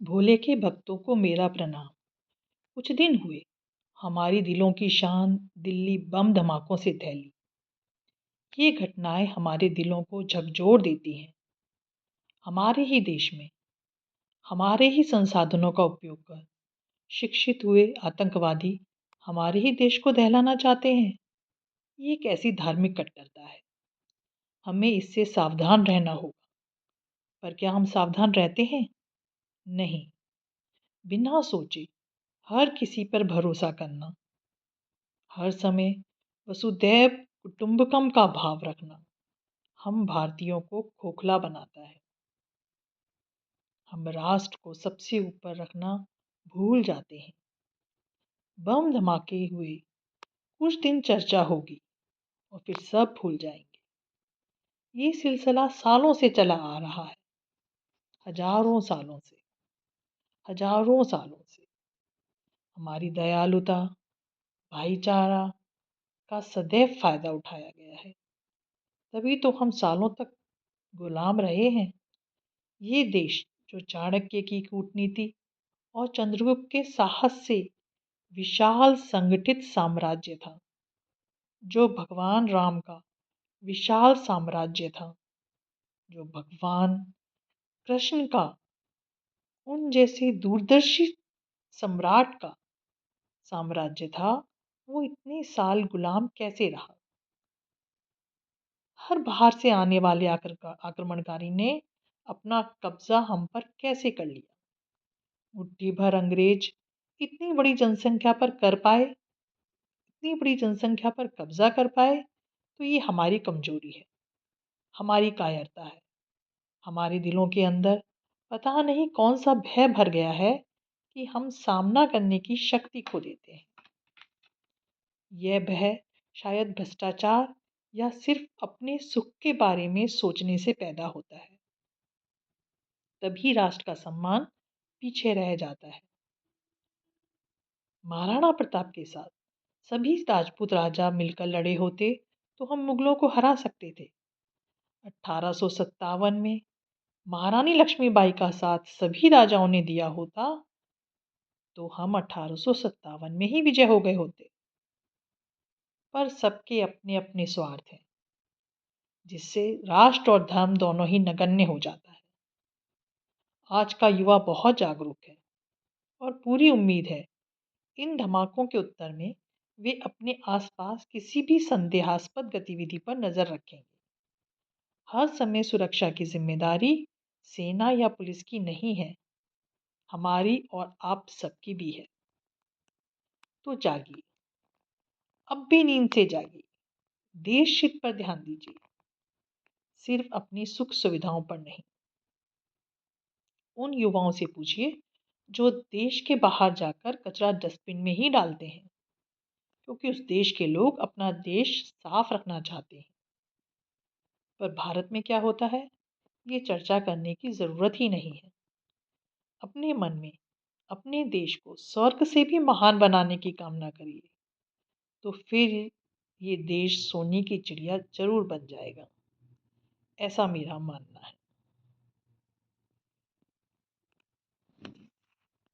भोले के भक्तों को मेरा प्रणाम। कुछ दिन हुए हमारी दिलों की शान दिल्ली बम धमाकों से दहली। ये घटनाएं हमारे दिलों को झकझोर देती हैं। हमारे ही देश में हमारे ही संसाधनों का उपयोग कर शिक्षित हुए आतंकवादी हमारे ही देश को दहलाना चाहते हैं। ये एक ऐसी धार्मिक कट्टरता है। हमें इससे सावधान रहना होगा। पर क्या हम सावधान रहते हैं? नहीं। बिना सोचे हर किसी पर भरोसा करना, हर समय वसुदैव कुटुंबकम का भाव रखना हम भारतीयों को खोखला बनाता है। हम राष्ट्र को सबसे ऊपर रखना भूल जाते हैं। बम धमाके हुए कुछ दिन चर्चा होगी और फिर सब भूल जाएंगे। ये सिलसिला सालों से चला आ रहा है। हजारों सालों से, हजारों सालों से हमारी दयालुता, भाईचारा का सदैव फायदा उठाया गया है। तभी तो हम सालों तक गुलाम रहे हैं। ये देश जो चाणक्य की कूटनीति और चंद्रगुप्त के साहस से विशाल संगठित साम्राज्य था, जो भगवान राम का विशाल साम्राज्य था, जो भगवान कृष्ण का उन जैसे दूरदर्शी सम्राट का साम्राज्य था, वो इतने साल गुलाम कैसे रहा? हर बाहर से आने वाले आक्रमणकारी ने अपना कब्जा हम पर कैसे कर लिया? मुट्ठी भर अंग्रेज इतनी बड़ी जनसंख्या पर कर पाए, इतनी बड़ी जनसंख्या पर कब्जा कर पाए, तो ये हमारी कमजोरी है, हमारी कायरता है। हमारे दिलों के अंदर पता नहीं कौन सा भय भर गया है कि हम सामना करने की शक्ति खो देते हैं। यह भय शायद भ्रष्टाचार या सिर्फ अपने सुख के बारे में सोचने से पैदा होता है। तभी राष्ट्र का सम्मान पीछे रह जाता है। महाराणा प्रताप के साथ सभी राजपूत राजा मिलकर लड़े होते तो हम मुगलों को हरा सकते थे। 1857 में महारानी लक्ष्मीबाई का साथ सभी राजाओं ने दिया होता तो हम 1857 में ही विजय हो गए होते। पर सबके अपने अपने स्वार्थ हैं, जिससे राष्ट्र और धर्म दोनों ही नगण्य हो जाता है। आज का युवा बहुत जागरूक है और पूरी उम्मीद है इन धमाकों के उत्तर में वे अपने आसपास किसी भी संदेहास्पद गतिविधि पर नजर रखेंगे। हर समय सुरक्षा की जिम्मेदारी सेना या पुलिस की नहीं है, हमारी और आप सबकी भी है। तो जागिए, अब भी नींद से जागिए, देश हित पर ध्यान दीजिए, सिर्फ अपनी सुख सुविधाओं पर नहीं। उन युवाओं से पूछिए जो देश के बाहर जाकर कचरा डस्टबिन में ही डालते हैं, क्योंकि उस देश के लोग अपना देश साफ रखना चाहते हैं। पर भारत में क्या होता है, ये चर्चा करने की जरूरत ही नहीं है। अपने मन में अपने देश को स्वर्ग से भी महान बनाने की कामना करिए, तो फिर ये देश सोने की चिड़िया जरूर बन जाएगा। ऐसा मेरा मानना है।